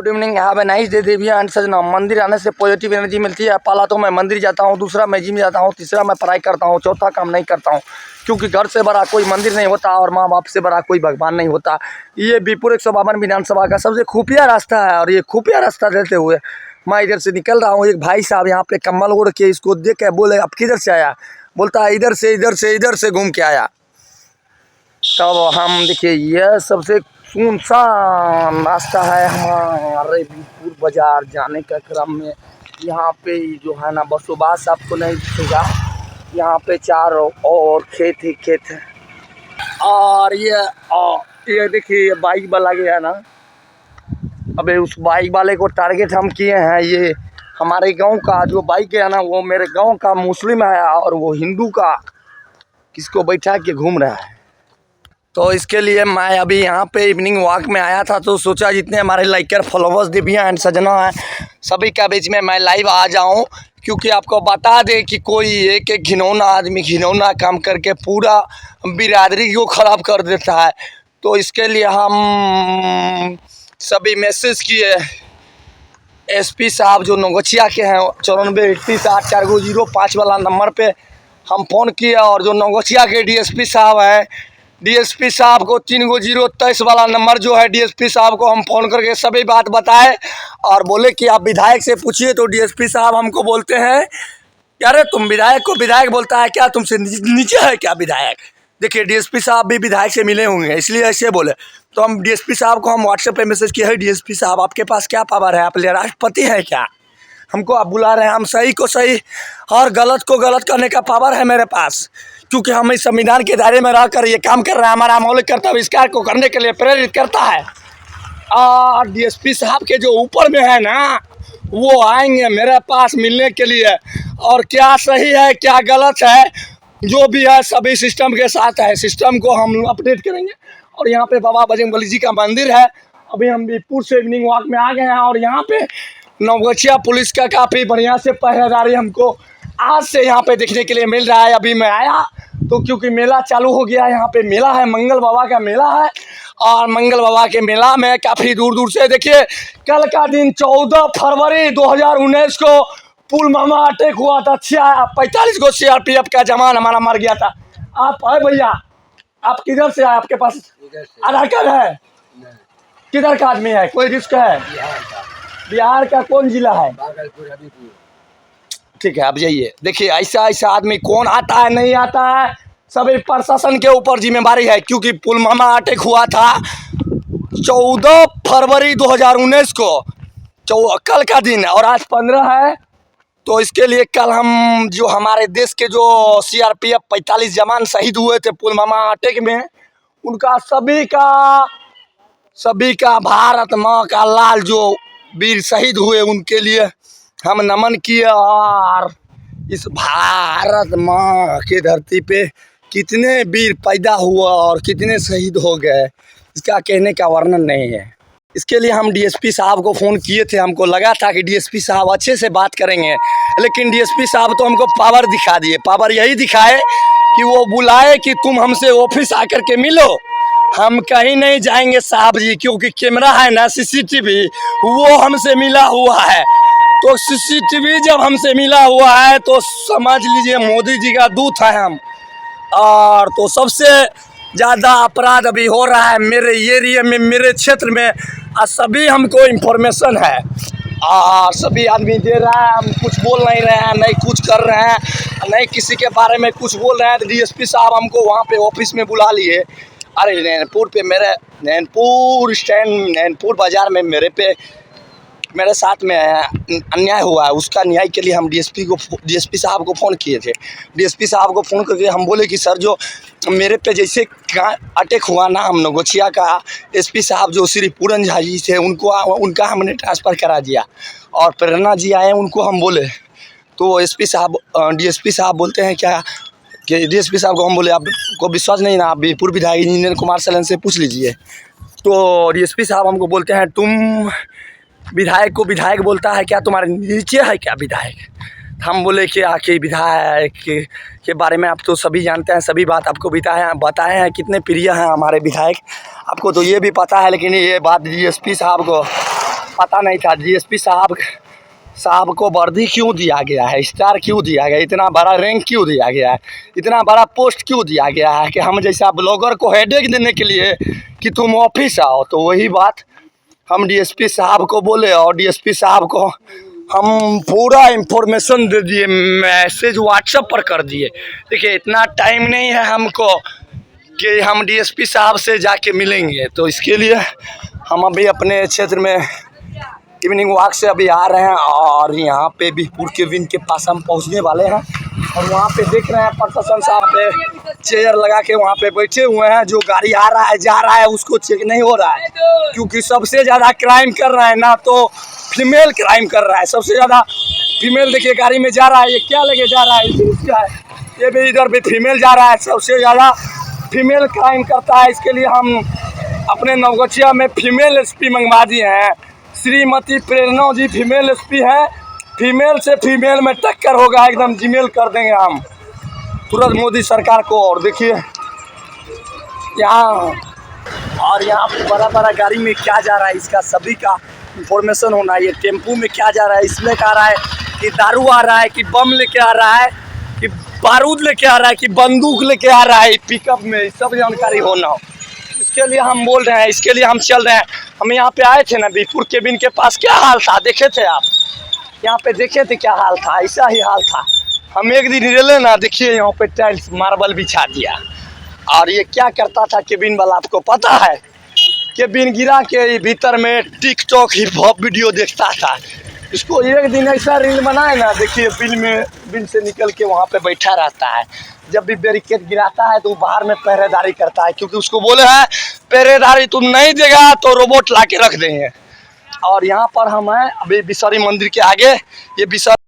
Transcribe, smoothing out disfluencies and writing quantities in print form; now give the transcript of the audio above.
Good evening, have a nice day Deviya and Sajna. मंदिर आने से पॉजिटिव एनर्जी मिलती है। पहला तो मैं मंदिर जाता हूँ, दूसरा मैं जिम जाता हूँ, तीसरा मैं पढ़ाई करता हूँ, चौथा काम नहीं करता हूँ, क्योंकि घर से बड़ा कोई मंदिर नहीं होता और माँ बाप से बड़ा कोई भगवान नहीं होता। ये बीरपुर 152 विधानसभा का सबसे खुफिया रास्ता है और ये खुफिया रास्ता देते हुए मैं इधर से निकल रहा हूँ। एक भाई साहब यहाँ पे कम्बल ओढ़ के इसको देख के बोले आप किधर से आया, बोलता है इधर से घूम के आया। तब हम देखिए यह सबसे सुनसान रास्ता है हमारे बीरपुर बाजार जाने के क्रम में। यहाँ पे जो है ना बसोबास आपको नहीं दिखेगा, यहाँ पे चारों और खेत ही खेत है। और ये देखिए बाइक वाला गया ना, अबे उस बाइक वाले को टारगेट हम किए हैं। ये हमारे गांव का जो बाइक है ना, वो मेरे गांव का मुस्लिम है और वो हिंदू का किसको बैठा के घूम रहा है। तो इसके लिए मैं अभी यहाँ पे इवनिंग वॉक में आया था, तो सोचा जितने हमारे लाइकर फॉलोवर्स दिव्या एंड सजना हैं सभी के बीच में मैं लाइव आ जाऊँ, क्योंकि आपको बता दें कि कोई एक घिनौना आदमी घिनौना काम करके पूरा बिरादरी को ख़राब कर देता है। तो इसके लिए हम सभी मैसेज किए एसपी साहब जो नौगछिया के हैं 94818405 वाला नंबर पे हम फ़ोन किए, और जो नौगछिया के डीएसपी साहब हैं डीएसपी साहब को 3023 वाला नंबर जो है डीएसपी साहब को हम फ़ोन करके सभी बात बताए और बोले कि आप विधायक से पूछिए। तो डीएसपी साहब हमको बोलते हैं अरे तुम विधायक को विधायक बोलता है क्या, तुमसे नीचे है क्या विधायक। देखिए डीएसपी साहब भी विधायक से मिले होंगे इसलिए ऐसे बोले। तो हम डीएसपी साहब को हम व्हाट्सएप पे मैसेज किए है, डीएसपी साहब आपके पास क्या पावर है, आप राष्ट्रपति हैं क्या, हमको आप बुला रहे हैं, हम सही को सही और गलत को गलत करने का पावर है मेरे पास, क्योंकि हम इस संविधान के दायरे में रहकर ये काम कर रहे हैं। हमारा मौलिक कर्तव्य इस कार्य को करने के लिए प्रेरित करता है। और डीएसपी साहब के जो ऊपर में है ना, वो आएंगे मेरे पास मिलने के लिए, और क्या सही है क्या गलत है जो भी है सभी सिस्टम के साथ है, सिस्टम को हम अपडेट करेंगे। और यहाँ पे बाबा बजरंगबली जी का मंदिर है। अभी हम बीरपुर से इवनिंग वॉक में आ गए हैं और यहाँ पे नौगछिया पुलिस का काफ़ी बढ़िया से पहरेदारी हमको आज से यहाँ पे देखने के लिए मिल रहा है। अभी मैं आया तो क्योंकि मेला चालू हो गया, यहाँ पे मेला है, मंगल बाबा का मेला है, और मंगल बाबा के मेला में काफ़ी दूर दूर से देखिए कल का दिन 14 फरवरी 2019 को पुलवामा अटैक हुआ था। 45 गो CRPF का जवान हमारा मर गया था। आप है भैया, आप किधर से आए, आपके पास आधार कार्ड है, किधर का आदमी है, कोई रिस्क है, बिहार का कौन जिला है, ठीक है आप जाइए। देखिए ऐसा ऐसा आदमी कौन आता है नहीं आता है, सभी प्रशासन के ऊपर जिम्मेदारी है, क्योंकि पुलवामा अटैक हुआ था 14 फरवरी 2019 को, कल का दिन है और आज 15 है। तो इसके लिए कल हम जो हमारे देश के जो CRPF 45 जवान शहीद हुए थे पुलवामा अटैक में, उनका सभी का भारत माँ का लाल जो वीर शहीद हुए उनके लिए हम नमन किए। और इस भारत माँ के धरती पे कितने वीर पैदा हुआ और कितने शहीद हो गए, इसका कहने का वर्णन नहीं है। इसके लिए हम डीएसपी साहब को फ़ोन किए थे, हमको लगा था कि डीएसपी साहब अच्छे से बात करेंगे, लेकिन डीएसपी साहब तो हमको पावर दिखा दिए। पावर यही दिखाए कि वो बुलाए कि तुम हमसे ऑफिस आकर के मिलो। हम कहीं नहीं जाएंगे साहब जी, क्योंकि कैमरा है ना CCTV वो हमसे मिला हुआ है। तो CCTV जब हमसे मिला हुआ है तो समझ लीजिए मोदी जी का दूत है हम। और तो सबसे ज़्यादा अपराध अभी हो रहा है मेरे एरिया में, मेरे क्षेत्र में, और सभी हमको इन्फॉर्मेशन है और सभी आदमी दे रहा है। हम कुछ बोल नहीं रहे हैं, नहीं कुछ कर रहे हैं, नहीं किसी के बारे में कुछ बोल रहे हैं। तो डीएसपी साहब हमको वहाँ पे ऑफिस में बुला लिए। अरे नैनपुर पे नैनपुर स्टैंड नैनपुर बाज़ार में मेरे साथ में अन्याय हुआ है, उसका न्याय के लिए हम डीएसपी साहब को फ़ोन किए थे। डीएसपी साहब को फ़ोन करके हम बोले कि सर जो मेरे पे जैसे अटैक हुआ ना, हम नौगछिया का एसपी साहब जो श्री पूरन झा जी थे उनका हमने ट्रांसफ़र करा दिया, और प्रेरणा जी आए उनको हम बोले। तो डीएसपी साहब बोलते हैं क्या कि डीएसपी साहब को हम बोले आपको विश्वास नहीं ना, आप बीरपुर विधायक इंजीनियर कुमार सलन से पूछ लीजिए। तो डीएसपी साहब हमको बोलते हैं तुम विधायक को विधायक बोलता है क्या, तुम्हारे नीचे है क्या विधायक। हम बोले कि आके विधायक के बारे में आप तो सभी जानते हैं, सभी बात आपको बताए हैं कितने प्रिय हैं हमारे विधायक, आपको तो ये भी पता है, लेकिन ये बात डीएसपी साहब को पता नहीं था डीएसपी साहब को वर्दी क्यों दिया गया है, स्टार क्यों दिया गया है, इतना बड़ा रैंक क्यों दिया गया है, इतना बड़ा पोस्ट क्यों दिया गया है कि हम जैसा ब्लॉगर को हेडेक देने के लिए कि तुम ऑफिस आओ। तो वही बात हम डीएसपी साहब को बोले और डीएसपी साहब को हम पूरा इंफॉर्मेशन दे दिए, मैसेज व्हाट्सएप पर कर दिए। देखिए इतना टाइम नहीं है हमको कि हम डीएसपी साहब से जाके मिलेंगे, तो इसके लिए हम अभी अपने क्षेत्र में इवनिंग वॉक से अभी आ रहे हैं और यहाँ पे बीरपुर के विन के पास हम पहुँचने वाले हैं। और वहाँ पे देख रहे हैं प्रशासन साहब पे चेयर लगा के वहाँ पे बैठे हुए हैं, जो गाड़ी आ रहा है जा रहा है उसको चेक नहीं हो रहा है, क्योंकि सबसे ज़्यादा क्राइम कर रहा है ना तो फीमेल क्राइम कर रहा है, सबसे ज़्यादा फीमेल। देखिए गाड़ी में जा रहा है, ये क्या लेके जा रहा है, क्या है ये भी, इधर भी फीमेल जा रहा है, सबसे ज़्यादा फीमेल क्राइम करता है। इसके लिए हम अपने नवगछिया में फीमेल एसपी मंगवा दिए हैं, श्रीमती प्रेरणा जी फीमेल एसपी है। फीमेल से फीमेल में टक्कर होगा, एकदम जीमेल कर देंगे हम तुरंत मोदी सरकार को। और देखिए यहाँ पे बड़ा बड़ा गाड़ी में क्या जा रहा है इसका सभी का इंफॉर्मेशन होना है। ये टेम्पू में क्या जा रहा है, इसमें आ रहा है कि दारू आ रहा है कि बम लेके आ रहा है कि बारूद लेके आ रहा है कि बंदूक लेके आ रहा है पिकअप में, सब जानकारी होना हो। इसके लिए हम बोल रहे हैं, इसके लिए हम चल रहे हैं। हम यहाँ पे आए थे ना बीरपुर केबिन के पास, क्या हाल था देखे थे आप, यहाँ पे देखे थे क्या हाल था, ऐसा ही हाल था। हम एक दिन रेले ना, देखिए यहाँ पे टाइल्स मार्बल बिछा दिया। और ये क्या करता था केबिन वाला आपको पता है, केबिन गिरा के भीतर में टिकटॉक हिप हॉप वीडियो देखता था। इसको एक दिन ऐसा रील बनाए ना, देखिए बिल से निकल के वहाँ पे बैठा रहता है। जब भी बैरिकेड गिराता है तो बाहर में पहरेदारी करता है, क्योंकि उसको बोले हैं पहरेदारी तुम नहीं देगा तो रोबोट ला के रख देंगे। और यहाँ पर हम हैं अभी बिसरी मंदिर के आगे, ये बिसरी